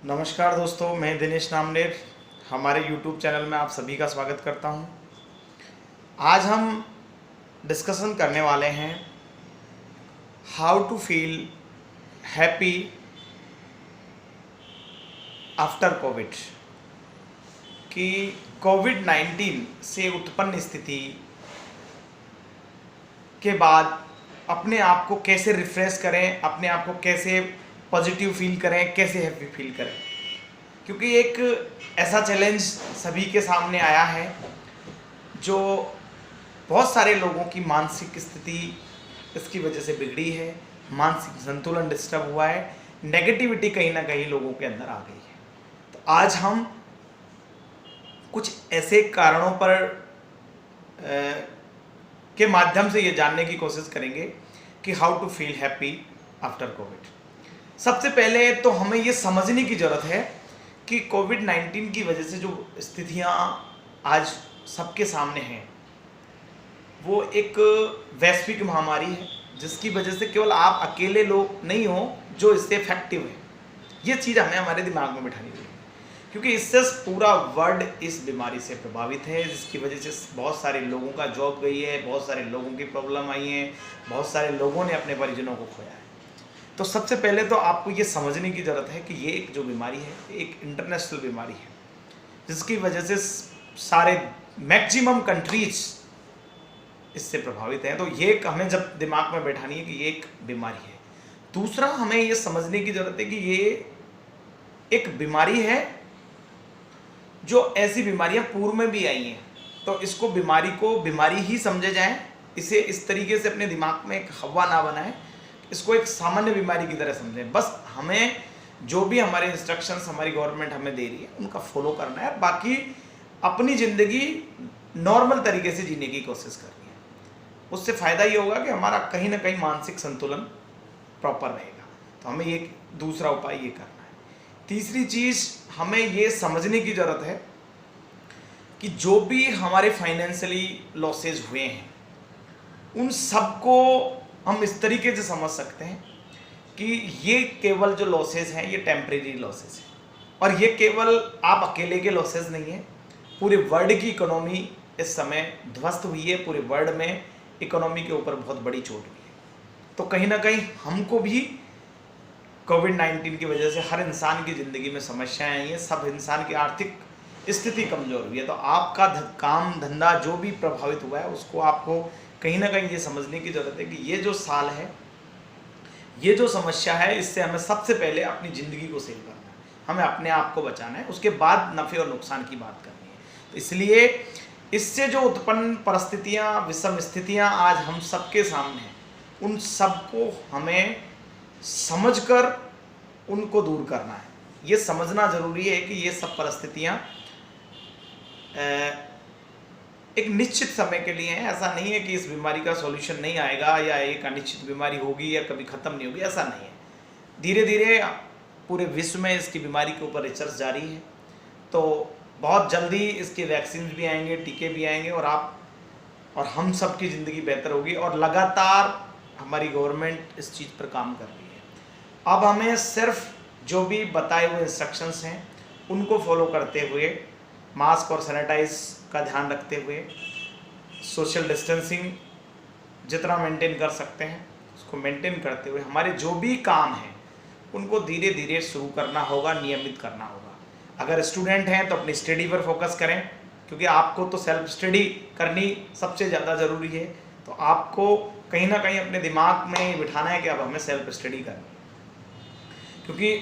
नमस्कार दोस्तों, मैं दिनेश नामदेव हमारे YouTube चैनल में आप सभी का स्वागत करता हूं। आज हम डिस्कशन करने वाले हैं how to feel happy after COVID कि कोविड-19 से उत्पन्न स्थिति के बाद अपने आप को कैसे रिफ्रेश करें, अपने आप को कैसे पॉजिटिव फील करें, कैसे हैप्पी फील करें। क्योंकि एक ऐसा चैलेंज सभी के सामने आया है जो बहुत सारे लोगों की मानसिक स्थिति इसकी वजह से बिगड़ी है, मानसिक संतुलन डिस्टर्ब हुआ है, नेगेटिविटी कहीं ना कहीं लोगों के अंदर आ गई है। तो आज हम कुछ ऐसे कारणों पर के माध्यम से ये जानने की कोशिश करेंगे कि how to feel happy after COVID. सबसे पहले तो हमें ये समझने की ज़रूरत है कि कोविड-19 की वजह से जो स्थितियाँ आज सबके सामने हैं वो एक वैश्विक महामारी है, जिसकी वजह से केवल आप अकेले लोग नहीं हो जो इससे इफेक्टिव है। ये चीज़ हमें हमारे दिमाग में बिठानी चाहिए, क्योंकि इससे पूरा वर्ल्ड इस बीमारी से प्रभावित है, जिसकी वजह से बहुत सारे लोगों का जॉब गई है, बहुत सारे लोगों की प्रॉब्लम आई है, बहुत सारे लोगों ने अपने परिजनों को खोया है। तो सबसे पहले तो आपको ये समझने की ज़रूरत है कि ये एक जो बीमारी है एक इंटरनेशनल बीमारी है, जिसकी वजह से सारे मैक्सिमम कंट्रीज इससे प्रभावित हैं। तो ये हमें जब दिमाग में बैठानी है कि ये एक बीमारी है। दूसरा, हमें ये समझने की ज़रूरत है कि ये एक बीमारी है जो ऐसी बीमारियां पूर्व में भी आई हैं, तो इसको बीमारी को बीमारी ही समझे जाए, इसे इस तरीके से अपने दिमाग में एक हवा ना बनाएं, इसको एक सामान्य बीमारी की तरह समझें। बस हमें जो भी हमारे इंस्ट्रक्शंस हमारी गवर्नमेंट हमें दे रही है उनका फॉलो करना है, बाकी अपनी ज़िंदगी नॉर्मल तरीके से जीने की कोशिश करनी है। उससे फ़ायदा ये होगा कि हमारा कहीं ना कहीं मानसिक संतुलन प्रॉपर रहेगा। तो हमें ये दूसरा उपाय ये करना है। तीसरी चीज़, हमें ये समझने की ज़रूरत है कि जो भी हमारे फाइनेंशियली लॉसेज हुए हैं उन सबको हम इस तरीके से समझ सकते हैं कि ये केवल जो लॉसेज हैं ये टेम्परेरी लॉसेज हैं, और ये केवल आप अकेले के लॉसेज नहीं हैं। पूरे वर्ल्ड की इकोनॉमी इस समय ध्वस्त हुई है, पूरे वर्ल्ड में इकोनॉमी के ऊपर बहुत बड़ी चोट हुई है। तो कहीं ना कहीं हमको भी कोविड-19 की वजह से हर इंसान की ज़िंदगी में समस्याएं आई हैं, सब इंसान की आर्थिक स्थिति कमज़ोर हुई है। तो आपका काम धंधा जो भी प्रभावित हुआ है उसको आपको कहीं ना कहीं ये समझने की ज़रूरत है कि ये जो साल है, ये जो समस्या है, इससे हमें सबसे पहले अपनी ज़िंदगी को सेव करना है, हमें अपने आप को बचाना है, उसके बाद नफ़े और नुकसान की बात करनी है। तो इसलिए इससे जो उत्पन्न परिस्थितियाँ, विषम स्थितियाँ आज हम सबके सामने हैं, उन सबको हमें समझकर उनको दूर करना है। ये समझना ज़रूरी है कि ये सब परिस्थितियाँ एक निश्चित समय के लिए है। ऐसा नहीं है कि इस बीमारी का सॉल्यूशन नहीं आएगा या एक अनिश्चित बीमारी होगी या कभी ख़त्म नहीं होगी, ऐसा नहीं है। धीरे धीरे पूरे विश्व में इसकी बीमारी के ऊपर रिसर्च जारी है, तो बहुत जल्दी इसके वैक्सीन भी आएंगे, टीके भी आएंगे, और हम सब की ज़िंदगी बेहतर होगी। और लगातार हमारी गवर्नमेंट इस चीज़ पर काम कर रही है। अब हमें सिर्फ जो भी बताए हुए इंस्ट्रक्शंस हैं उनको फॉलो करते हुए, मास्क और सैनिटाइज का ध्यान रखते हुए, सोशल डिस्टेंसिंग जितना मेंटेन कर सकते हैं उसको मेंटेन करते हुए हमारे जो भी काम हैं उनको धीरे धीरे शुरू करना होगा, नियमित करना होगा। अगर स्टूडेंट हैं तो अपनी स्टडी पर फोकस करें, क्योंकि आपको तो सेल्फ स्टडी करनी सबसे ज़्यादा ज़रूरी है। तो आपको कहीं ना कहीं अपने दिमाग में बिठाना है कि अब हमें सेल्फ स्टडी करनी है, क्योंकि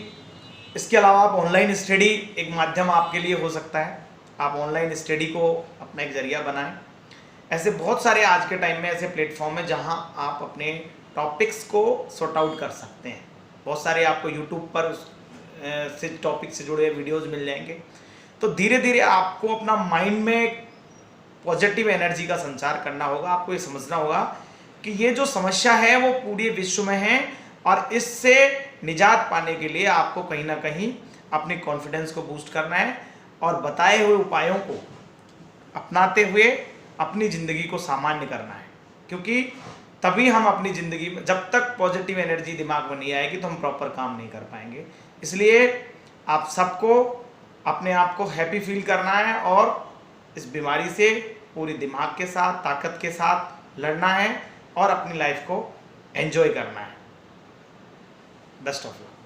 इसके अलावा आप ऑनलाइन स्टडी एक माध्यम आपके लिए हो सकता है। आप ऑनलाइन स्टडी को अपना एक जरिया बनाएं। ऐसे बहुत सारे आज के टाइम में ऐसे प्लेटफॉर्म हैं जहां आप अपने टॉपिक्स को सॉर्ट आउट कर सकते हैं। बहुत सारे आपको यूट्यूब पर से टॉपिक से जुड़े वीडियोस मिल जाएंगे। तो धीरे धीरे आपको अपना माइंड में पॉजिटिव एनर्जी का संचार करना होगा। आपको ये समझना होगा कि ये जो समस्या है वो पूरे विश्व में है, और इससे निजात पाने के लिए आपको कहीं ना कहीं अपने कॉन्फिडेंस को बूस्ट करना है और बताए हुए उपायों को अपनाते हुए अपनी ज़िंदगी को सामान्य करना है। क्योंकि तभी हम अपनी ज़िंदगी में, जब तक पॉजिटिव एनर्जी दिमाग में नहीं आएगी तो हम प्रॉपर काम नहीं कर पाएंगे। इसलिए आप सबको अपने आप को हैप्पी फील करना है और इस बीमारी से पूरी दिमाग के साथ, ताकत के साथ लड़ना है और अपनी लाइफ को एंजॉय करना है। Best of luck.